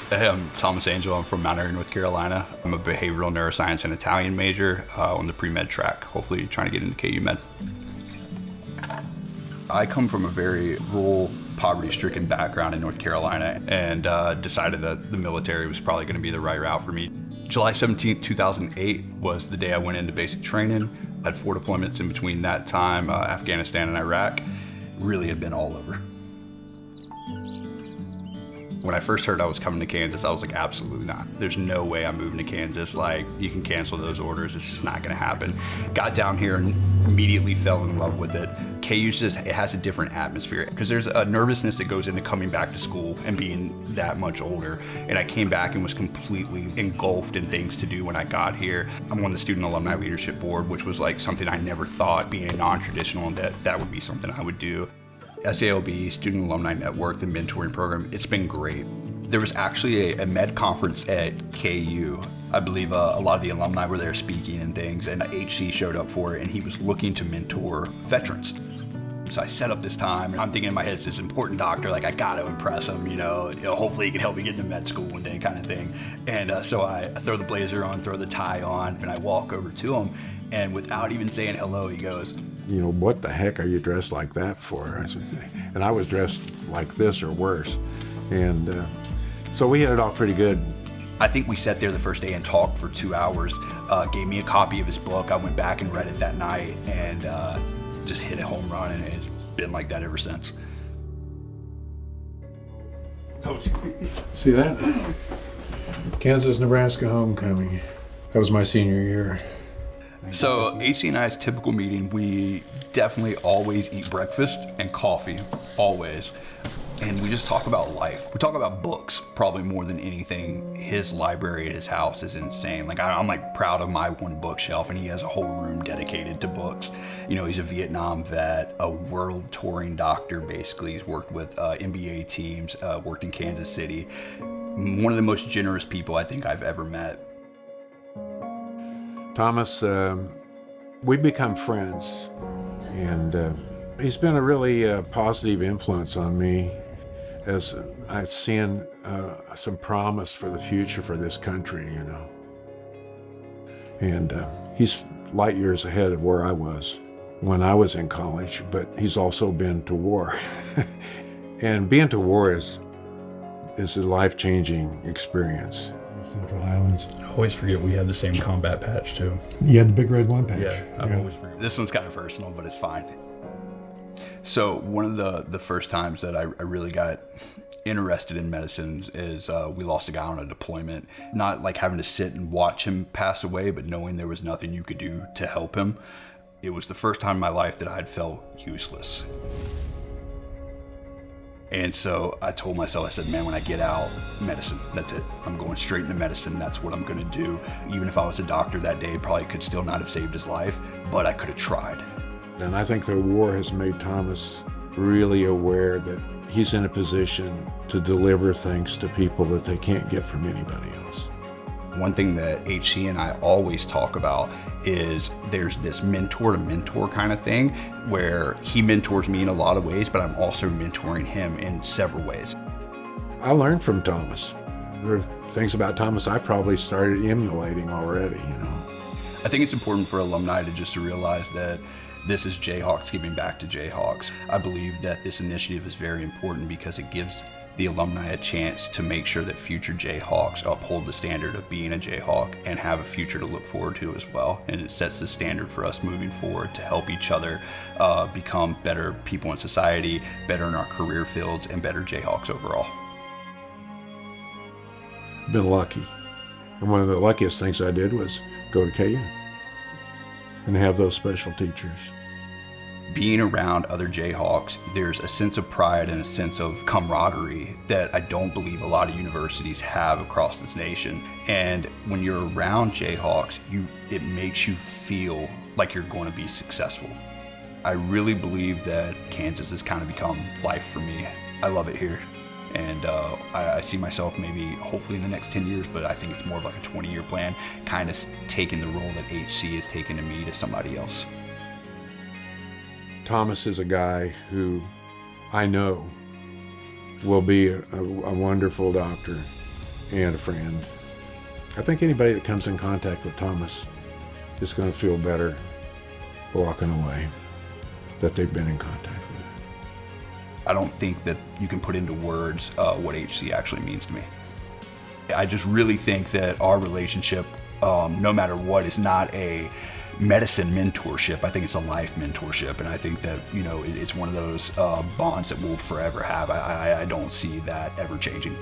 Hey, I'm Thomas Angel. I'm from Mount Airy, North Carolina. I'm a behavioral neuroscience and Italian major on the pre-med track, hopefully trying to get into KU Med. I come from a very rural, poverty-stricken background in North Carolina and decided that the military was probably going to be the right route for me. July 17th, 2008 was the day I went into basic training. I had 4 deployments in between that time, Afghanistan and Iraq. Really had been all over. When I first heard I was coming to Kansas, I was like, absolutely not. There's no way I'm moving to Kansas. Like, you can cancel those orders. It's just not gonna happen. Got down here and immediately fell in love with it. KU just, it has a different atmosphere because there's a nervousness that goes into coming back to school and being that much older. And I came back and was completely engulfed in things to do when I got here. I'm on the Student Alumni Leadership Board, which was like something I never thought, being a non-traditional, that would be something I would do. SALB, Student Alumni Network, the mentoring program, it's been great. There was actually a med conference at KU. I believe a lot of the alumni were there speaking and things, and HC showed up for it, and he was looking to mentor veterans. So I set up this time, and I'm thinking in my head, it's this important doctor, like I gotta impress him, hopefully he can help me get into med school one day kind of thing. And so I throw the blazer on, throw the tie on, and I walk over to him, and without even saying hello, he goes, what the heck are you dressed like that for? And I was dressed like this or worse. And so we hit it off pretty good. I think we sat there the first day and talked for 2 hours, gave me a copy of his book. I went back and read it that night and just hit a home run, and it's been like that ever since. See that? Kansas-Nebraska homecoming. That was my senior year. So HC and I's typical meeting, we definitely always eat breakfast and coffee, always. And we just talk about life. We talk about books probably more than anything. His library at his house is insane. Like I'm like proud of my one bookshelf, and he has a whole room dedicated to books. He's a Vietnam vet, a world touring doctor basically. He's worked with NBA teams, worked in Kansas City. One of the most generous people I think I've ever met. Thomas, we've become friends, and he's been a really positive influence on me as I've seen some promise for the future for this country, And he's light years ahead of where I was when I was in college, but he's also been to war. And being to war is a life-changing experience. Central Highlands. I always forget we had the same combat patch too. You had the big red one patch. Yeah, I always forget. This one's kind of personal, but it's fine. So one of the first times that I really got interested in medicine is we lost a guy on a deployment. Not like having to sit and watch him pass away, but knowing there was nothing you could do to help him. It was the first time in my life that I had felt useless. And so I told myself, I said, man, when I get out, medicine, that's it. I'm going straight into medicine. That's what I'm gonna do. Even if I was a doctor that day, probably could still not have saved his life, but I could have tried. And I think the war has made Thomas really aware that he's in a position to deliver things to people that they can't get from anybody else. One thing that HC and I always talk about is there's this mentor to mentor kind of thing where he mentors me in a lot of ways, but I'm also mentoring him in several ways. I learned from Thomas. There are things about Thomas I probably started emulating already, I think it's important for alumni to realize that this is Jayhawks giving back to Jayhawks. I believe that this initiative is very important because it gives the alumni a chance to make sure that future Jayhawks uphold the standard of being a Jayhawk and have a future to look forward to as well. And it sets the standard for us moving forward to help each other become better people in society, better in our career fields, and better Jayhawks overall. Been lucky. And one of the luckiest things I did was go to KU and have those special teachers. Being around other Jayhawks, there's a sense of pride and a sense of camaraderie that I don't believe a lot of universities have across this nation. And when you're around Jayhawks, it makes you feel like you're going to be successful. I really believe that Kansas has kind of become life for me. I love it here. And I see myself maybe, hopefully in the next 10 years, but I think it's more of like a 20-year plan, kind of taking the role that HC has taken to me to somebody else. Thomas is a guy who I know will be a wonderful doctor and a friend. I think anybody that comes in contact with Thomas is going to feel better walking away that they've been in contact with. I don't think that you can put into words what HC actually means to me. I just really think that our relationship, no matter what, is not a medicine mentorship. I think it's a life mentorship, and I think that, you know, it's one of those bonds that we'll forever have. I don't see that ever changing.